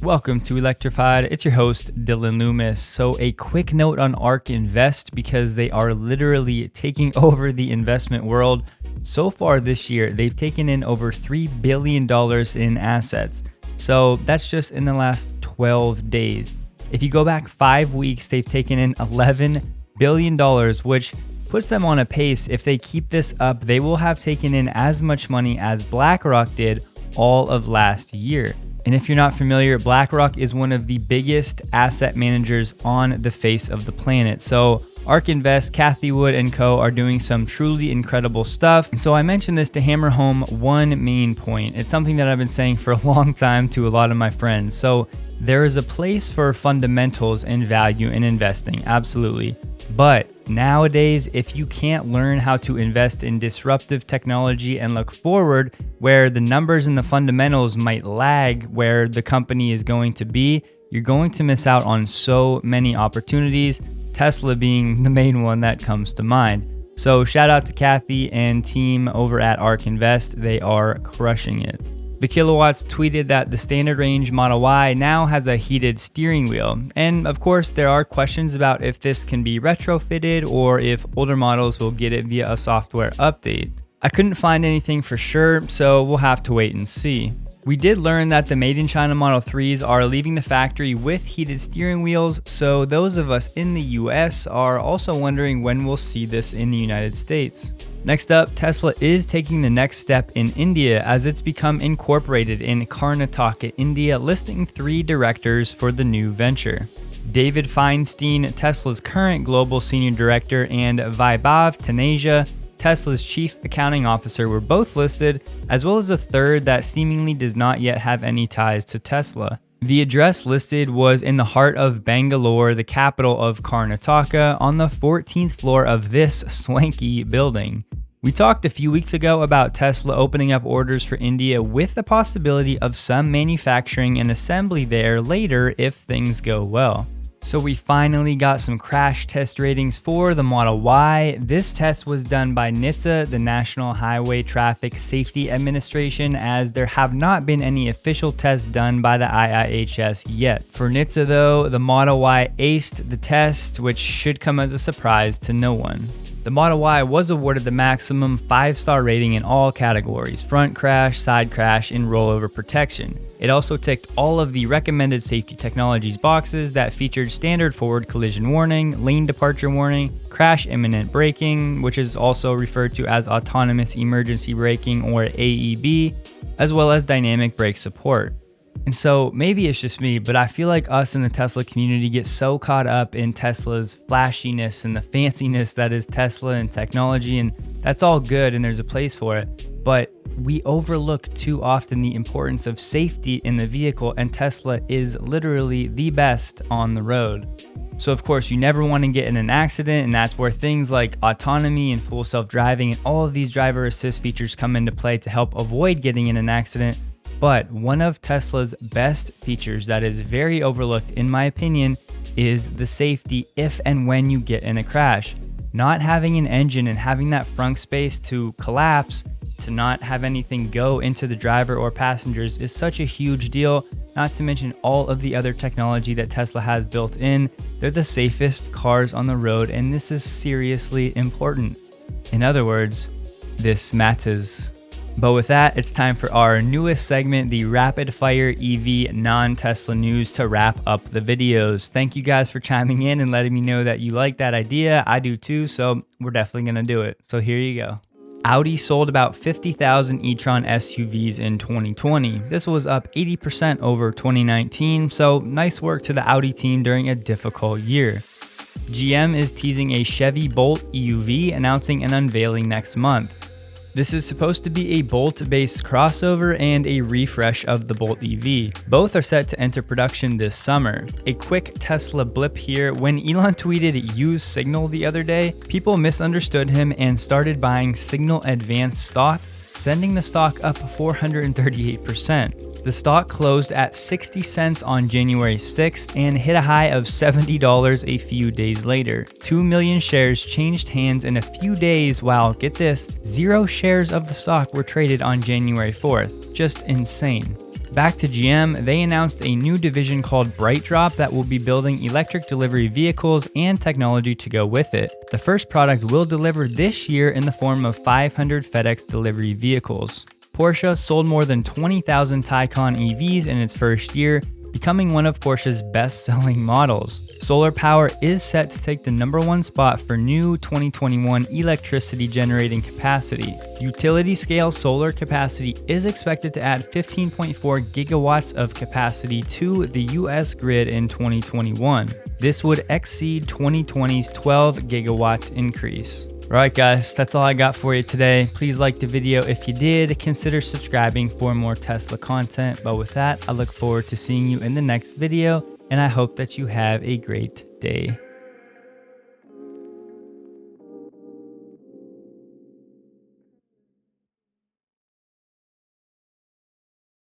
Welcome to Electrified. It's your host, Dylan Loomis. So a quick note on ARK Invest because they are literally taking over the investment world. So far this year, they've taken in over $3 billion in assets. So that's just in the last 12 days. If you go back 5 weeks, they've taken in $11 billion, which puts them on a pace. If they keep this up, they will have taken in as much money as BlackRock did all of last year. And if you're not familiar, BlackRock is one of the biggest asset managers on the face of the planet. So ARK Invest, Cathie Wood & Co. are doing some truly incredible stuff. And so I mentioned this to hammer home one main point. It's something that I've been saying for a long time to a lot of my friends. So there is a place for fundamentals and value in investing, absolutely. But nowadays, if you can't learn how to invest in disruptive technology and look forward where the numbers and the fundamentals might lag where the company is going to be, you're going to miss out on so many opportunities, Tesla being the main one that comes to mind. So shout out to Cathie and team over at ARK Invest. They are crushing it. The Kilowatts tweeted that the standard range Model Y now has a heated steering wheel. And of course, there are questions about if this can be retrofitted or if older models will get it via a software update. I couldn't find anything for sure, so we'll have to wait and see. We did learn that the Made in China Model 3s are leaving the factory with heated steering wheels, so those of us in the US are also wondering when we'll see this in the United States. Next up, Tesla is taking the next step in India as it's become incorporated in Karnataka, India, listing 3 directors for the new venture. David Feinstein, Tesla's current global senior director, and Vaibhav Taneja, Tesla's chief accounting officer, were both listed, as well as a third that seemingly does not yet have any ties to Tesla. The address listed was in the heart of Bangalore, the capital of Karnataka, on the 14th floor of this swanky building. We talked a few weeks ago about Tesla opening up orders for India with the possibility of some manufacturing and assembly there later if things go well. So we finally got some crash test ratings for the Model Y. This test was done by NHTSA, the National Highway Traffic Safety Administration, as there have not been any official tests done by the IIHS yet. For NHTSA though, the Model Y aced the test, which should come as a surprise to no one. The Model Y was awarded the maximum 5-star rating in all categories: front crash, side crash, and rollover protection. It also ticked all of the recommended safety technologies boxes that featured standard forward collision warning, lane departure warning, crash imminent braking, which is also referred to as autonomous emergency braking or AEB, as well as dynamic brake support. And so maybe it's just me, but I feel like us in the Tesla community get so caught up in Tesla's flashiness and the fanciness that is Tesla and technology, and that's all good and there's a place for it. But we overlook too often the importance of safety in the vehicle, and Tesla is literally the best on the road. So of course you never want to get in an accident, and that's where things like autonomy and full self-driving and all of these driver assist features come into play to help avoid getting in an accident. But one of Tesla's best features that is very overlooked, in my opinion, is the safety if and when you get in a crash. Not having an engine and having that frunk space to collapse, to not have anything go into the driver or passengers, is such a huge deal, not to mention all of the other technology that Tesla has built in. They're the safest cars on the road, and this is seriously important. In other words, this matters. But with that, it's time for our newest segment, the Rapid Fire EV non-Tesla news, to wrap up the videos. Thank you guys for chiming in and letting me know that you like that idea. I do too, so we're definitely going to do it. So here you go. Audi sold about 50,000 e-tron SUVs in 2020. This was up 80% over 2019, so nice work to the Audi team during a difficult year. GM is teasing a Chevy Bolt EUV, announcing an unveiling next month. This is supposed to be a Bolt-based crossover and a refresh of the Bolt EV. Both are set to enter production this summer. A quick Tesla blip here: when Elon tweeted "use Signal" the other day, people misunderstood him and started buying Signal Advanced stock, sending the stock up 438%. The stock closed at 60 cents on January 6th and hit a high of $70 a few days later. 2 million shares changed hands in a few days, while, get this, 0 shares of the stock were traded on January 4th. Just insane. Back to GM, they announced a new division called BrightDrop that will be building electric delivery vehicles and technology to go with it. The first product will deliver this year in the form of 500 FedEx delivery vehicles. Porsche sold more than 20,000 Taycan EVs in its first year, becoming one of Porsche's best-selling models. Solar power is set to take the #1 spot for new 2021 electricity generating capacity. Utility-scale solar capacity is expected to add 15.4 gigawatts of capacity to the US grid in 2021. This would exceed 2020's 12 gigawatt increase. Alright guys, that's all I got for you today. Please like the video if you did. Consider subscribing for more Tesla content. But with that, I look forward to seeing you in the next video, and I hope that you have a great day.